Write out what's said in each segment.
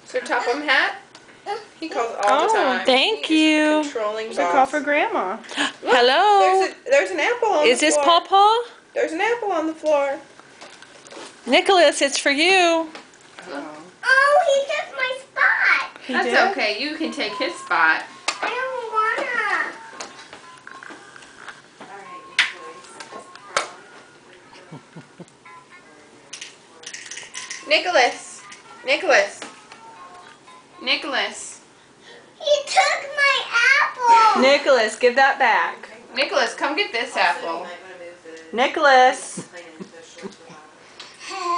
Sir Topham hat? He calls all the time. Thank He is you. Controlling It's a call for Grandma. Look, Hello. There's an apple on Is the this floor. Pawpaw? There's an apple on the floor. Nicholas, it's for you. Oh, he took my spot. That's okay. You can take his spot. I don't wanna. Nicholas. Nicholas. Nicholas. He took my apple. Nicholas, give that back. Nicholas, come get this apple. Nicholas,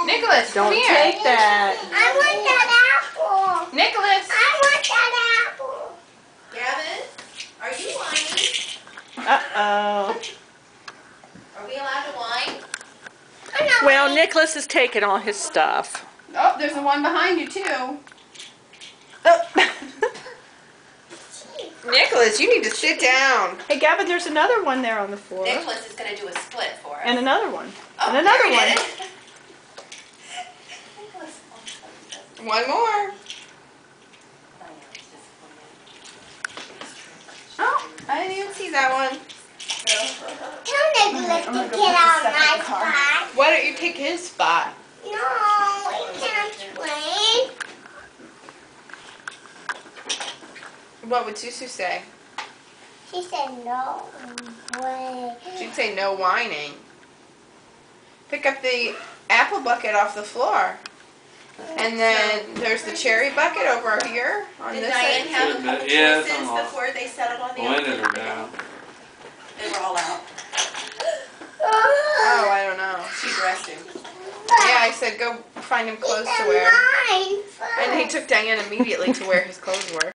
Nicholas, don't come here. take that. I want that apple. Nicholas. I want that apple. Gavin, are you whining? Uh-oh. Are we allowed to whine? I'm not Well, ready. Nicholas has taken all his stuff. Oh, there's the one behind you too. Nicholas, you need to sit down. Hey, Gavin, there's another one there on the floor. Nicholas is going to do a split for us. And another one. Oh, and another there one. it is. One more. Oh, I didn't even see that one. Tell Nicholas to get out of my spot. Why don't you take his spot? No, he can't play. What would Susu say? She said no way. She'd say no whining. Pick up the apple bucket off the floor. And then there's the cherry bucket over here on Did this Diane side. have a couple Yeah, it's choices on all. before they settled on the Windows other? are down. They were all out. Oh, I don't know. She dressed him. Yeah, I said go find him clothes to wear. Mine And he first. took Diane immediately to where his clothes were.